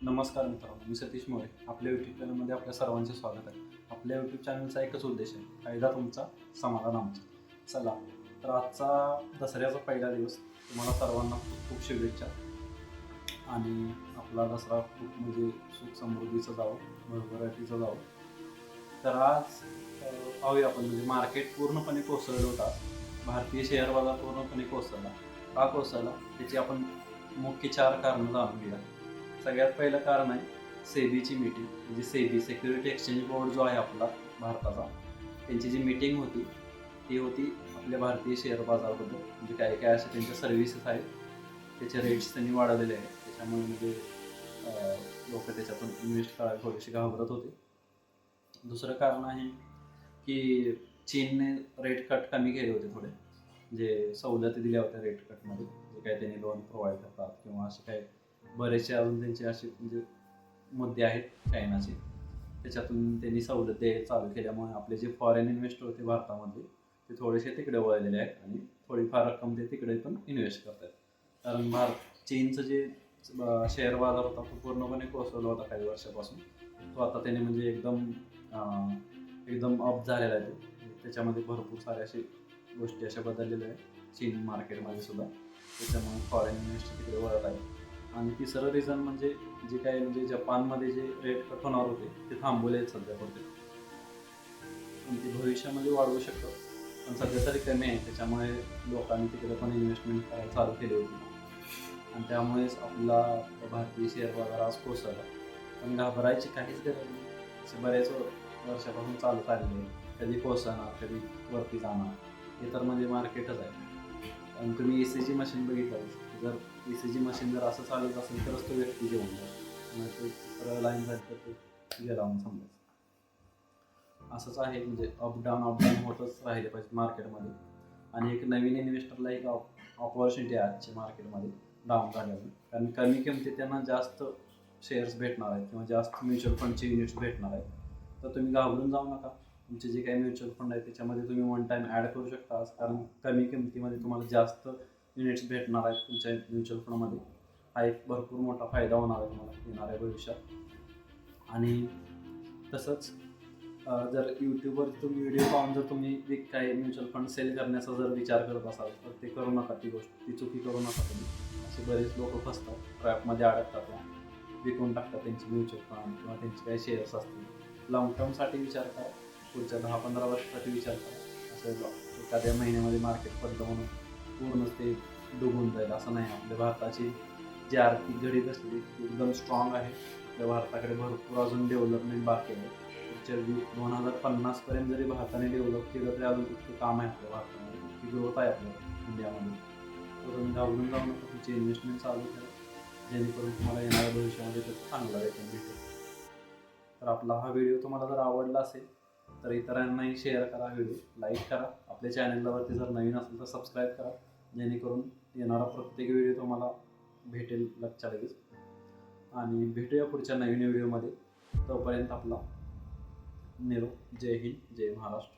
नमस्कार मित्रांनो, मी सतीश मोरे. आपल्या यूट्यूब चॅनलमध्ये आपल्या सर्वांचे स्वागत आहे. आपल्या यूट्यूब चॅनलचा एकच उद्देश आहे, फायदा तुमचा, समाधान आमचं. चला, तर आजचा दसऱ्याचा पहिला दिवस. तुम्हाला सर्वांना खूप खूप शुभेच्छा. आणि आपला दसरा खूप म्हणजे सुख समृद्धीचं जावं, भरभराटीचं जावं. तर आज पाहूया आपण, म्हणजे मार्केट पूर्णपणे कोसळलं होतं आज. भारतीय शेअर बाजार पूर्णपणे कोसळला. का कोसळला त्याची आपण मुख्य 4 कारणं जाणून घेऊया. सगळ्यात पहिलं कारण आहे सेबीची मीटिंग. म्हणजे सेबी सिक्युरिटी एक्सचेंज बोर्ड जो आहे आपला भारताचा, त्यांची जी मीटिंग होती ती होती आपल्या भारतीय शेअर बाजाराबद्दल. म्हणजे काय काय अशा त्यांच्या सर्व्हिसेस आहेत, त्याचे रेट्स त्यांनी वाढवलेले आहेत. त्याच्यामुळे म्हणजे लोक त्याच्यातून इन्व्हेस्ट करायला थोडेसे घाबरत होते. दुसरं कारण आहे की चीनने रेट कट कमी केले होते थोडे, जे सवलती दिल्या होत्या रेट कटमध्ये, जे काही त्यांनी लोन प्रोव्हाइड करतात किंवा असे काही बरेचसे अजून त्यांचे असे म्हणजे मुद्दे आहेत चायनाचे. त्याच्यातून त्यांनी सवलती चालू केल्यामुळे आपले जे फॉरेन इन्व्हेस्टर होते भारतामध्ये, ते थोडेसे तिकडे वळलेले आहेत आणि थोडीफार रक्कम ते तिकडे पण इन्व्हेस्ट करतात. कारण चीनचं जे शेअर बाजार होता तो पूर्णपणे कोसळला होता काही वर्षापासून. तो आता त्याने म्हणजे एकदम अप झालेला आहे. त्याच्यामध्ये भरपूर सारे असे गोष्टी अशा बदललेल्या आहेत चीन मार्केटमध्ये सुद्धा. त्याच्यामुळे फॉरेन इन्व्हेस्टर तिकडे वळत आहे. आणि तिसरं रिझन म्हणजे जे काही म्हणजे जपानमध्ये जे रेट कट होणार होते ते थांबवले आहेत सध्या पुरते. पण ते भविष्यामध्ये वाढवू शकतं, पण सध्या तरी कमी आहे. त्याच्यामुळे लोकांनी तिकडे पण इन्व्हेस्टमेंट करायला चालू केली होती आणि त्यामुळेच आपला भारतीय शेअर बाजार आज कोसळला. पण घाबरायची काहीच गरज नाही. असे बरेच वर्षापासून चालत आलेले आहे. कधी कोसळणार, कधी वरती जाणार, हे तर म्हणजे मार्केटच आहे. आणि तुम्ही ECG मशीन बघितलं, जर ECG मशीन जर असं चालत असेल तरच तो व्यक्ती जेवून जातो. मग ते सरळ लाईन झाली तर तो गेला म्हणून समजायचं. असंच आहे, म्हणजे अप डाऊन होतच राहिले पाहिजे मार्केटमध्ये. आणि एक नवीन इन्व्हेस्टरला एक ऑपॉर्च्युनिटी आहे आजच्या मार्केटमध्ये डाऊन झाल्यावर. कारण कमी किमतीत त्यांना जास्त शेअर्स भेटणार आहेत किंवा जास्त म्युच्युअल फंडचे युनिट्स भेटणार आहेत. तर तुम्ही घाबरून जाऊ नका. तुमचे जे काही म्युच्युअल फंड आहे त्याच्यामध्ये तुम्ही वन टाईम ॲड करू शकता, कारण कमी किमतीमध्ये तुम्हाला जास्त युनिट्स भेटणार आहेत तुमच्या म्युच्युअल फंडमध्ये. हा एक भरपूर मोठा फायदा होणार आहे तुम्हाला येणाऱ्या भविष्यात. आणि तसंच जर यूट्यूबवर तुम्ही व्हिडिओ पाहून जर तुम्ही काही म्युच्युअल फंड सेल करण्याचा जर विचार करत असाल तर ते करू नका. ती चुकी करू नका तुम्ही. असे बरेच लोक फसतात, ट्रॅपमध्ये अडकतात, विकून टाकतात त्यांचे म्युच्युअल फंड किंवा त्यांचे काही शेअर्स असतील. लॉंग टर्मसाठी विचार करा, पुढच्या 10-15 वर्षासाठी विचार करा. असं एखाद्या महिन्यामध्ये मार्केट पडलं म्हणून पूर्णच ते डुबून जाईल असं नाही. आपल्या भारताची जी आर्थिक घडी बसली एकदम स्ट्रॉंग आहे. आपल्या भारताकडे भरपूर अजून डेव्हलपमेंट बाकी आहे. पुढच्या 2050पर्यंत जरी भारताने डेव्हलप केलं तरी अजून इतकं काम आहे आपल्या भारतामध्ये, इतकी ग्रोथ आहे आपल्या इंडियामध्ये. तर तुम्ही घाबरून जाऊ नका, तुमची इन्व्हेस्टमेंट चालू करा, जेणेकरून तुम्हाला येणाऱ्या भविष्यामध्ये त्याचा चांगला रिटर्न भेटेल. तर आपला हा व्हिडिओ तुम्हाला जर आवडला असेल तर इतरांनाही शेअर करा, व्हिडिओ लाईक करा. आपल्या चॅनलवरती जर नवीन असेल तर सबस्क्राईब करा, जेणेकरून येणारा प्रत्येक व्हिडिओ तुम्हाला भेटेल लक्षात लगेच. आणि भेटूया पुढच्या नवीन व्हिडिओमध्ये. तोपर्यंत आपला निरोप. जय हिंद, जय महाराष्ट्र.